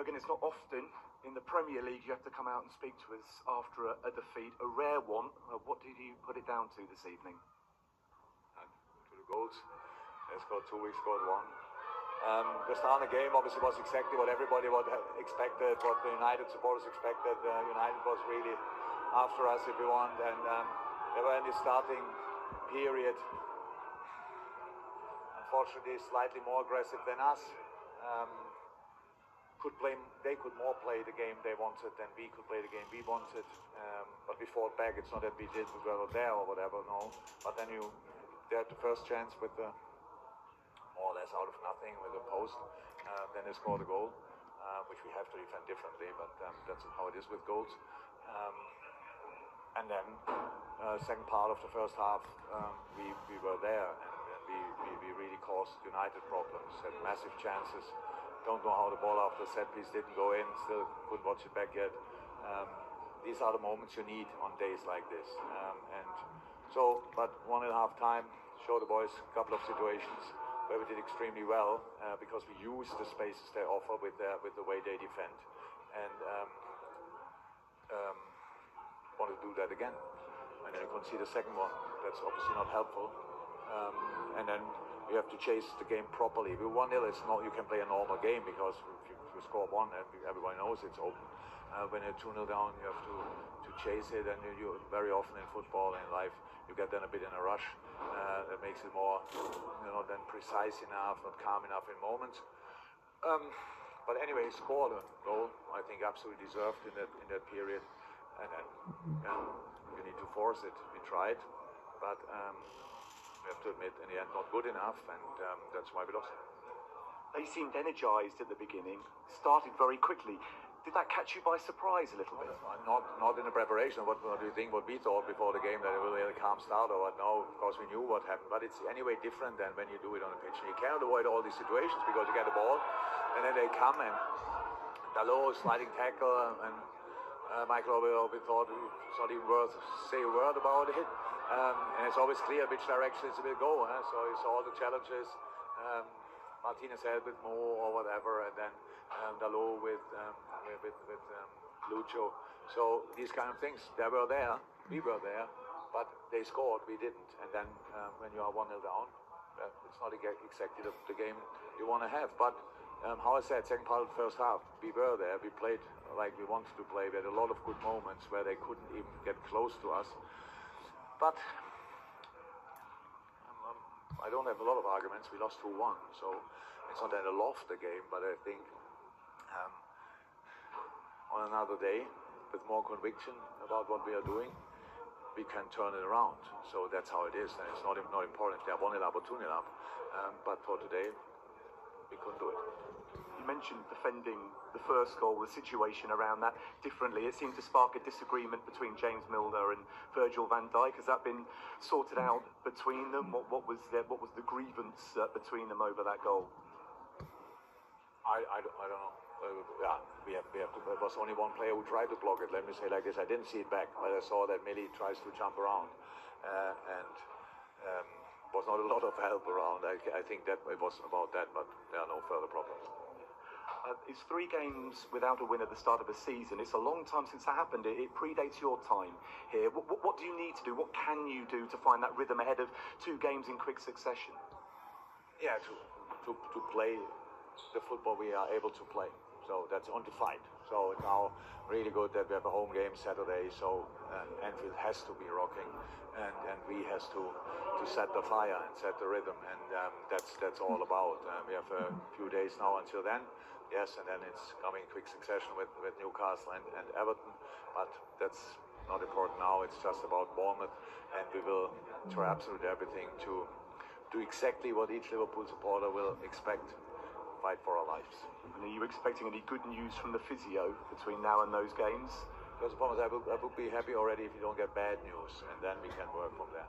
Jurgen, it's not often in the Premier League you have to come out and speak to us after a defeat, a rare one. What did you put it down to this evening? To the goals. They scored two, we scored one. The start of the game obviously was exactly what everybody expected, what the United supporters expected. United was really after us, if you want, and they were in the starting period, unfortunately slightly more aggressive than us. They could more play the game they wanted than we could play the game we wanted, but we fought back. It's not that we were there or whatever, no. But then they had the first chance with the more or less out of nothing with a post. Then they scored a goal, which we have to defend differently, but that's how it is with goals. And then second part of the first half, we were there, and we really caused United problems, had massive chances. Don't know how the ball after the set piece didn't go in, still couldn't watch it back yet. These are the moments you need on days like this. But 1.5 time, show the boys a couple of situations where we did extremely well because we used the spaces they offer with the way they defend. And want to do that again. And then you can see the second one. That's obviously not helpful. And then you have to chase the game properly. With 1-0, it's not, you can play a normal game because if you score one, everybody knows it's open. When you're 2-0 down, you have to chase it, and you very often in football and in life, you get then a bit in a rush. That makes it more, then precise enough, not calm enough in moments. But anyway, scored a goal. I think absolutely deserved in that period, and then you need to force it. We tried, but. We have to admit, in the end, not good enough, and that's why we lost. They seemed energised at the beginning, started very quickly. Did that catch you by surprise a little bit? Not in the preparation. What do you think? What we thought before the game, that it will be a calm start or what? No, of course we knew what happened, but it's anyway different than when you do it on the pitch. And you cannot avoid all these situations because you get the ball, and then they come and Dalot sliding tackle, and Michael Obi thought it's not even worth say a word about it. And it's always clear which direction it will go. So you saw all the challenges. Martinez had with Mo or whatever, and then Dalot with Lucho. So these kind of things, they were there, we were there, but they scored, we didn't. And then when you are 1-0 down, it's not exactly the game you want to have. But how I said, second part of the first half, we were there, we played like we wanted to play. We had a lot of good moments where they couldn't even get close to us. But I don't have a lot of arguments. We lost 2-1, so it's not that I lost the game, but I think on another day, with more conviction about what we are doing, we can turn it around. So that's how it is, and it's not important if they are 1-0 up or 2-0 up. But for today, we couldn't do it. You mentioned defending the first goal, the situation around that differently. It seemed to spark a disagreement between James Milner and Virgil van Dijk. Has that been sorted out between them? What was the grievance between them over that goal? I don't know. We have to. There was only one player who tried to block it. Let me say like this: I didn't see it back, but I saw that Millie tries to jump around, and was not a lot of help around. I think that it was about that, but there are no further problems. It's 3 games without a win at the start of a season. It's a long time since that happened. It predates your time here. What do you need to do? What can you do to find that rhythm ahead of 2 games in quick succession? Yeah, to play the football we are able to play. So that's on the fight. So it's now really good that we have a home game Saturday. So Anfield has to be rocking, and we has to set the fire and set the rhythm, and that's all about. We have a few days now until then. Yes, and then it's coming in quick succession with Newcastle and Everton, but that's not important now. It's just about Bournemouth, and we will try absolutely everything to do exactly what each Liverpool supporter will expect. Fight for our lives. And are you expecting any good news from the physio between now and those games? Because I would be happy already if you don't get bad news, and then we can work from there.